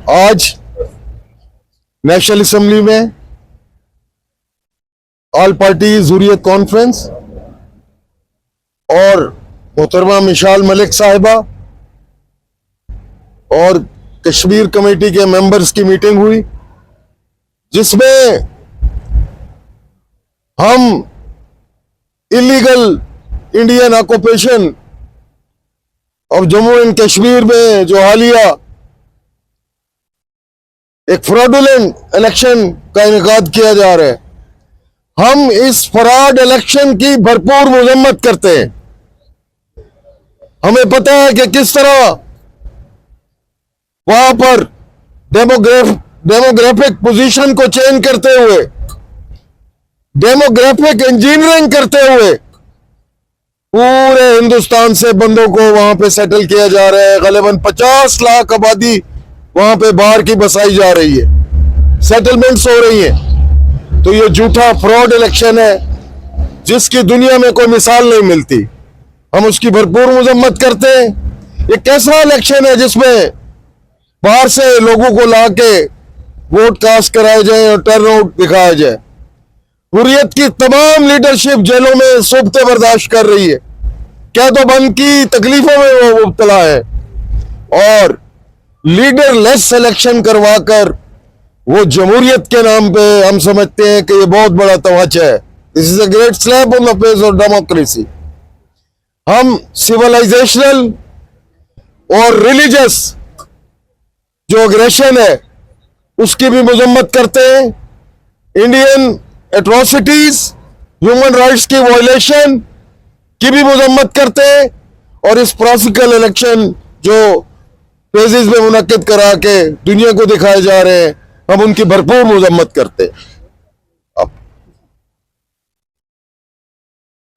آج national assembly میں آل party ظہوریت conference اور محترمہ مشال ملک صاحبہ اور کشمیر کمیٹی کے ممبرز کی میٹنگ ہوئی، جس میں ہم illegal Indian occupation of Jammu and Kashmir میں جو حالیہ ایک فراڈولنٹ الیکشن کا انعقاد کیا جا رہا ہے، ہم اس فراڈ الیکشن کی بھرپور مذمت کرتے ہیں۔ ہمیں پتہ ہے کہ کس طرح وہاں پر ڈیموگرافک پوزیشن کو چینج کرتے ہوئے، ڈیموگرافک انجینئرنگ کرتے ہوئے پورے ہندوستان سے بندوں کو وہاں پہ سیٹل کیا جا رہا ہے۔ غالباً 50 لاکھ آبادی وہاں پہ باہر کی بسائی جا رہی ہے، سیٹلمنٹس ہو رہی ہیں۔ تو یہ جھوٹا فراڈ الیکشن ہے جس کی دنیا میں کوئی مثال نہیں ملتی، ہم اس کی بھرپور مذمت کرتے ہیں۔ یہ کیسا الیکشن ہے جس میں باہر سے لوگوں کو لا کے ووٹ کاسٹ کرائے جائیں اور ٹرن آؤٹ دکھایا جائے؟ حریت کی تمام لیڈرشپ جیلوں میں صوبتیں برداشت کر رہی ہے، قید و بند کی تکلیفوں میں وہ مبتلا ہے، اور لیڈر لیس الیکشن کروا کر وہ جمہوریت کے نام پہ ہم سمجھتے ہیں کہ یہ بہت بڑا تماچا ہے۔ This is a great slap on the face of democracy۔ ہم سیولائزیشنل اور ریلیجس جو اگریشن ہے اس کی بھی مذمت کرتے ہیں، انڈین ایٹراسٹیز، ہیومن رائٹس کی وائلیشن کی بھی مذمت کرتے ہیں، اور اس پراسیکل الیکشن جو فیزز میں منعقد کرا کے دنیا کو دکھائے جا رہے ہیں، ہم ان کی بھرپور مذمت کرتے ہیں۔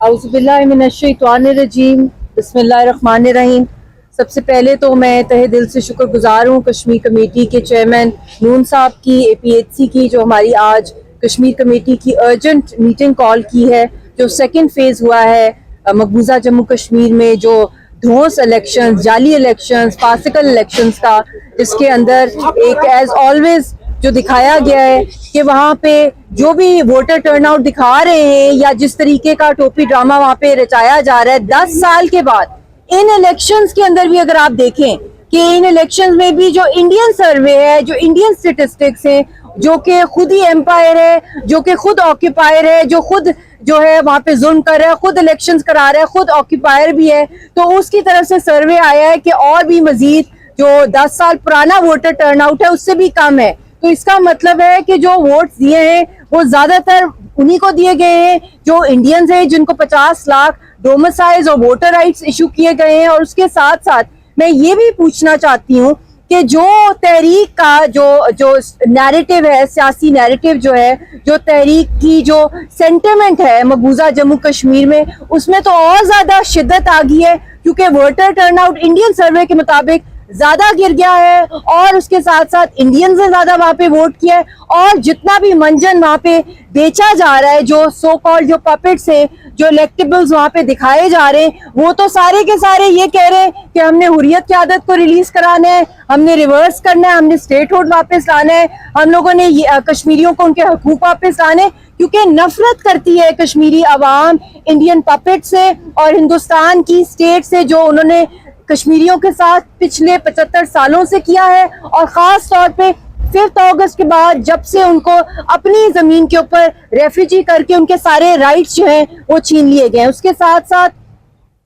اعوذ باللہ من الشیطان الرجیم، بسم اللہ الرحمن الرحیم۔ سب سے پہلے تو میں تہہ دل سے شکر گزار ہوں کشمیر کمیٹی کے چیئرمین نون صاحب کی، APHC کی، جو ہماری آج کشمیر کمیٹی کی ارجنٹ میٹنگ کال کی ہے، جو سیکنڈ فیز ہوا ہے مقبوضہ جموں کشمیر میں، جو دھوس الیکشنز، جعلی الیکشنز، فاسقل الیکشنز کا، اس کے اندر ایک ایز آلویز جو دکھایا گیا ہے کہ وہاں پہ جو بھی ووٹر ٹرن آؤٹ دکھا رہے ہیں یا جس طریقے کا ٹوپی ڈرامہ وہاں پہ رچایا جا رہا ہے، 10 سال کے بعد ان الیکشنز کے اندر بھی اگر آپ دیکھیں کہ ان الیکشنز میں بھی جو انڈین سروے ہے، جو انڈین سٹیٹسٹکس ہیں، جو کہ خود ہی ایمپائر ہے، جو کہ خود آکیپائر ہے، جو خود جو ہے وہاں پہ ظلم کر رہا ہے، خود الیکشنز کرا رہا ہے، خود آکیپائر بھی ہے، تو اس کی طرف سے سروے آیا ہے کہ اور بھی مزید جو 10 سال پرانا ووٹر ٹرن آؤٹ ہے اس سے بھی کم ہے۔ تو اس کا مطلب ہے کہ جو ووٹس دیے ہیں وہ زیادہ تر انہی کو دیے گئے ہیں جو انڈینز ہیں، جن کو 50 لاکھ ڈومسائلز اور ووٹر رائٹس ایشو کیے گئے ہیں۔ اور اس کے ساتھ ساتھ میں یہ بھی پوچھنا چاہتی ہوں کہ جو تحریک کا جو نیریٹو ہے، سیاسی نیریٹو جو ہے، جو تحریک کی جو سینٹیمنٹ ہے مقبوضہ جموں کشمیر میں، اس میں تو اور زیادہ شدت آ گئی ہے، کیونکہ voter turn out Indian survey کے مطابق زیادہ گر گیا ہے، اور اس کے ساتھ ساتھ انڈینز نے زیادہ وہاں پہ ووٹ کیا ہے، اور جتنا بھی منجن وہاں پہ بیچا جا رہا ہے، جو سو کال جو پپٹس ہیں، جو الیکٹیبلز وہاں پہ دکھائے جا رہے ہیں، وہ تو سارے کے سارے یہ کہہ رہے ہیں کہ ہم نے حریت کی عادت کو ریلیز کرانا ہے، ہم نے ریورس کرنا ہے، ہم نے اسٹیٹ ہوڈ واپس لانا ہے، ہم لوگوں نے کشمیریوں کو ان کے حقوق واپس لانے، کیونکہ نفرت کرتی ہے کشمیری عوام انڈین پپٹ سے اور ہندوستان کی اسٹیٹ سے، جو انہوں نے کشمیریوں کے ساتھ پچھلے 75 سالوں سے کیا ہے، اور خاص طور پہ 5 اگست کے بعد جب سے ان کو اپنی زمین کے اوپر ریفیوجی کر کے ان کے سارے رائٹس جو ہیں وہ چھین لیے گئے ہیں۔ اس کے ساتھ ساتھ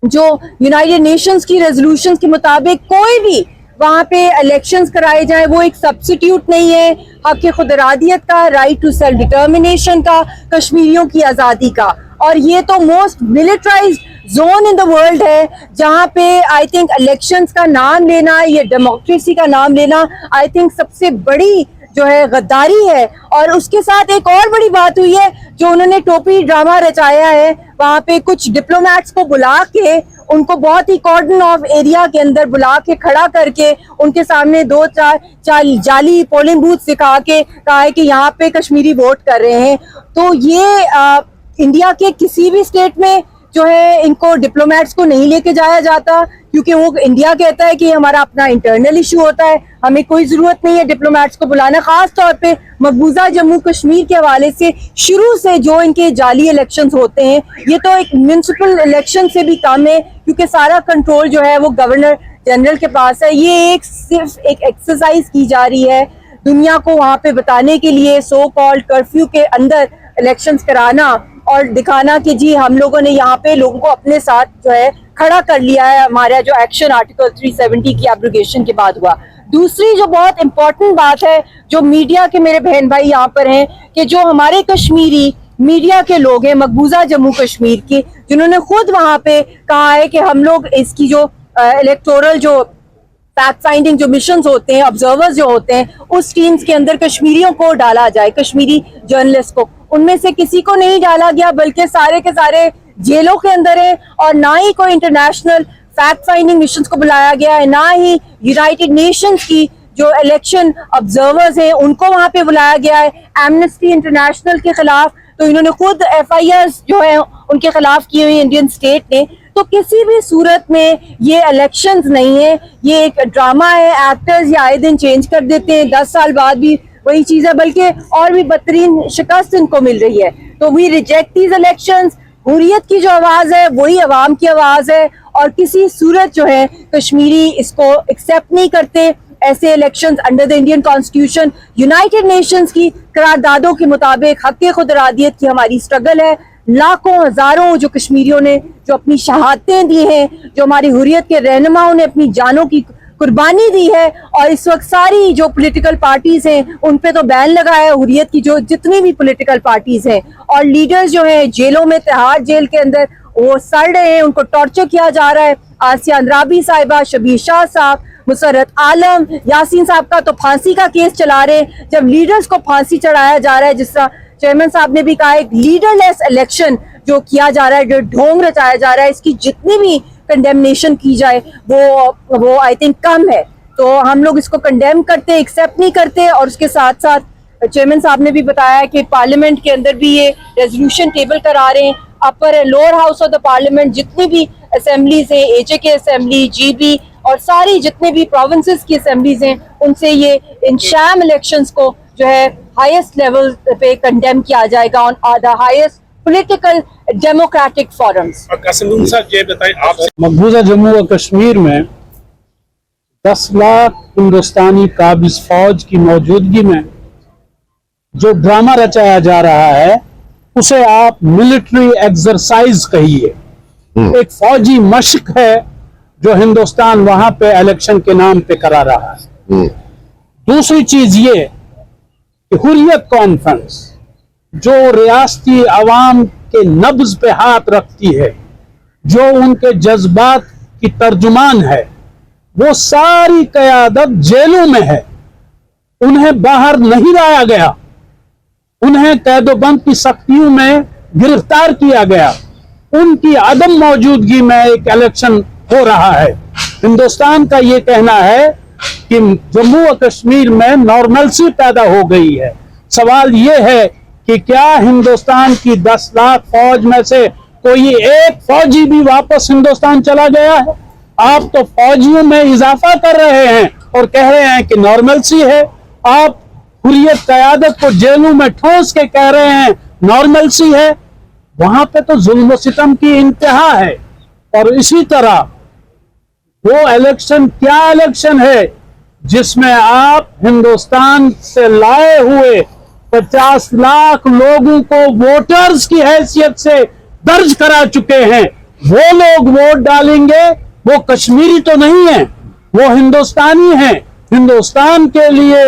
جو یونائٹڈ نیشنز کی ریزولوشنز کے مطابق کوئی بھی وہاں پہ الیکشنز کرائے جائیں، وہ ایک سبسٹیوٹ نہیں ہے حق خود ارادیت کا، رائٹ ٹو سیلف ڈٹرمنیشن کا، کشمیریوں کی آزادی کا۔ اور یہ تو most militarized zone in the world ہے، جہاں پہ آئی تھنک الیکشنز کا نام لینا، یہ ڈیموکریسی کا نام لینا آئی تھنک سب سے بڑی جو ہے غداری ہے۔ اور اس کے ساتھ ایک اور بڑی بات ہوئی ہے، جو انہوں نے ٹوپی ڈرامہ رچایا ہے، وہاں پہ کچھ ڈپلومیٹس کو بلا کے ان کو بہت ہی کارڈن آف ایریا کے اندر بلا کے کھڑا کر کے ان کے سامنے 2-4 جعلی پولنگ بوتھ دکھا کے کہا ہے کہ یہاں پہ کشمیری ووٹ کر رہے ہیں۔ تو یہ انڈیا کے کسی بھی اسٹیٹ میں جو ہے ان کو ڈپلومیٹس کو نہیں لے کے جایا جاتا کیونکہ وہ انڈیا کہتا ہے کہ ہمارا اپنا انٹرنل ایشو ہوتا ہے, ہمیں کوئی ضرورت نہیں ہے ڈپلومیٹس کو بلانا. خاص طور پہ مقبوضہ جموں کشمیر کے حوالے سے شروع سے جو ان کے جعلی الیکشنز ہوتے ہیں, یہ تو ایک میونسپل الیکشن سے بھی کم ہے کیونکہ سارا کنٹرول جو ہے وہ گورنر جنرل کے پاس ہے. یہ صرف ایک ایکسرسائز کی جا رہی ہے دنیا کو وہاں پہ بتانے کے لیے, سو کالڈ کرفیو کے اندر الیکشنز کرانا اور دکھانا کہ جی ہم لوگوں نے یہاں پہ لوگوں کو اپنے ساتھ جو ہے کھڑا کر لیا ہے, ہمارا جو ایکشن آرٹیکل 370 کی ایبروگیشن کے بعد ہوا. دوسری جو بہت امپورٹنٹ بات ہے جو میڈیا کے میرے بہن بھائی یہاں پر ہیں کہ جو ہمارے کشمیری میڈیا کے لوگ ہیں مقبوضہ جموں کشمیر کے, جنہوں نے خود وہاں پہ کہا ہے کہ ہم لوگ اس کی جو الیکٹورل جو فیکٹ فائنڈنگ جو مشنز ہوتے ہیں, آبزرورز جو ہوتے ہیں, اس ٹیمز کے اندر کشمیریوں کو ڈالا جائے, کشمیری جرنلسٹ کو. ان میں سے کسی کو نہیں ڈالا گیا بلکہ سارے کے سارے جیلوں کے اندر ہیں, اور نہ ہی کوئی انٹرنیشنل فیکٹ فائنڈنگ مشنز کو بلایا گیا ہے, نہ ہی یونائٹڈ نیشنز کی جو الیکشن آبزرورز ہیں ان کو وہاں پہ بلایا گیا ہے. ایمنسٹی انٹرنیشنل کے خلاف تو انہوں نے خود ایف آئی آرز جو ہے ان کے خلاف کی ہوئی انڈین اسٹیٹ نے. تو کسی بھی صورت میں یہ الیکشنز نہیں ہے, یہ ایک ڈرامہ ہے. ایکٹرز یہ آئے دن چینج کر دیتے ہیں, 10 سال بعد بھی وہی چیز ہے, بلکہ اور بھی بدترین شکست ان کو مل رہی ہے. تو وی ریجیکٹ دیز الیکشنز. حریت کی جو آواز ہے وہی عوام کی آواز ہے, اور کسی صورت جو ہے کشمیری اس کو ایکسیپٹ نہیں کرتے. ایسے elections under the Indian constitution United nations کی قراردادوں کے مطابق حق خود ارادیت کی ہماری اسٹرگل ہے. لاکھوں ہزاروں جو کشمیریوں نے جو اپنی شہادتیں دی ہیں, جو ہماری حریت کے رہنماؤں نے اپنی جانوں کی قربانی دی ہے, اور اس وقت ساری جو پولیٹیکل پارٹیز ہیں ان پہ تو بین لگا ہے حریت کی جو جتنی بھی پولیٹیکل پارٹیز ہیں, اور لیڈرز جو ہیں جیلوں میں تہاڑ جیل کے اندر وہ سڑ رہے ہیں, ان کو ٹارچر کیا جا رہا ہے. آسیہ اندرابی صاحبہ, شبیر شاہ صاحب, مسرت عالم, یاسین صاحب کا تو پھانسی کا کیس چلا رہے ہیں. جب لیڈرز کو پھانسی چڑھایا جا رہا ہے, جس طرح چیئرمین صاحب نے بھی کہا, ایک لیڈر لیس الیکشن جو کیا جا رہا ہے, جو ڈھونگ رچایا جا رہا ہے, اس کی جتنی بھی کنڈیمنیشن کی جائے وہ آئی تھنک کم ہے. تو ہم لوگ اس کو کنڈیم کرتے, ایکسیپٹ نہیں کرتے. اور اس کے ساتھ ساتھ چیئرمین صاحب نے بھی بتایا کہ پارلیمنٹ کے اندر بھی یہ ریزولوشن ٹیبل کرا رہے ہیں. Upper lower house of the parliament جتنی بھی اسمبلیز ہیں, ایچ اے کے اسمبلی, جی بی, اور ساری جتنے بھی پروونسز کی اسمبلیز ہیں, ان سے یہ ان شام الیکشنز کو جو ہے ہائیسٹ لیول پہ کنڈیم کیا جائے گا on the highest political democratic forums. Qasim صاحب یہ بتائیں آپ سے مقبوضہ جموں و کشمیر میں 10 لاکھ ہندوستانی قابض فوج کی موجودگی میں جو ڈرامہ رچایا جا رہا ہے اسے آپ ملٹری ایکسرسائز کہیے. ایک فوجی مشق ہے جو ہندوستان وہاں پہ الیکشن کے نام پہ کرا رہا ہے. دوسری چیز یہ کہ حریت کانفرنس جو ریاستی عوام کے نبض پہ ہاتھ رکھتی ہے, جو ان کے جذبات کی ترجمان ہے, وہ ساری قیادت جیلوں میں ہے. انہیں باہر نہیں لایا گیا, انہیں قید و بند کی سختیوں میں گرفتار کیا گیا. ان کی عدم موجودگی میں ایک الیکشن ہو رہا ہے. ہندوستان کا یہ کہنا ہے کہ جموں و کشمیر میں نارملسی پیدا ہو گئی ہے. سوال یہ ہے کہ کیا ہندوستان کی 10 لاکھ فوج میں سے کوئی ایک فوجی بھی واپس ہندوستان چلا گیا ہے؟ آپ تو فوجیوں میں اضافہ کر رہے ہیں اور کہہ رہے ہیں کہ نارملسی ہے. آپ حریت قیادت کو جیلوں میں ٹھونس کے کہہ رہے ہیں نارملسی ہے. وہاں پہ تو ظلم و ستم کی انتہا ہے. اور اسی طرح وہ الیکشن کیا الیکشن ہے جس میں آپ ہندوستان سے لائے ہوئے 50 لاکھ لوگوں کو ووٹرز کی حیثیت سے درج کرا چکے ہیں. وہ لوگ ووٹ ڈالیں گے, وہ کشمیری تو نہیں ہیں, وہ ہندوستانی ہیں. ہندوستان کے لیے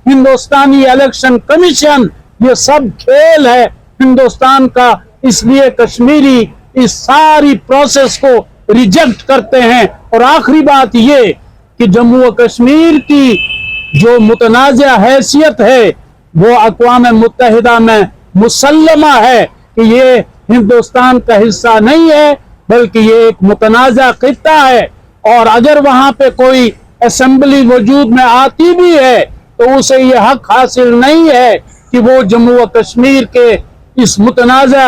ہندوستانی الیکشن کمیشن, یہ سب کھیل ہے ہندوستان کا. اس لیے کشمیری اس ساری پروسیس کو ریجیکٹ کرتے ہیں. اور آخری بات یہ کہ جموں و کشمیر کی جو متنازع حیثیت ہے وہ اقوام متحدہ میں مسلمہ ہے کہ یہ ہندوستان کا حصہ نہیں ہے بلکہ یہ ایک متنازع خطہ ہے. اور اگر وہاں پہ کوئی اسمبلی وجود میں آتی بھی ہے تو اسے یہ حق حاصل نہیں ہے کہ وہ جموں و کشمیر کے اس متنازع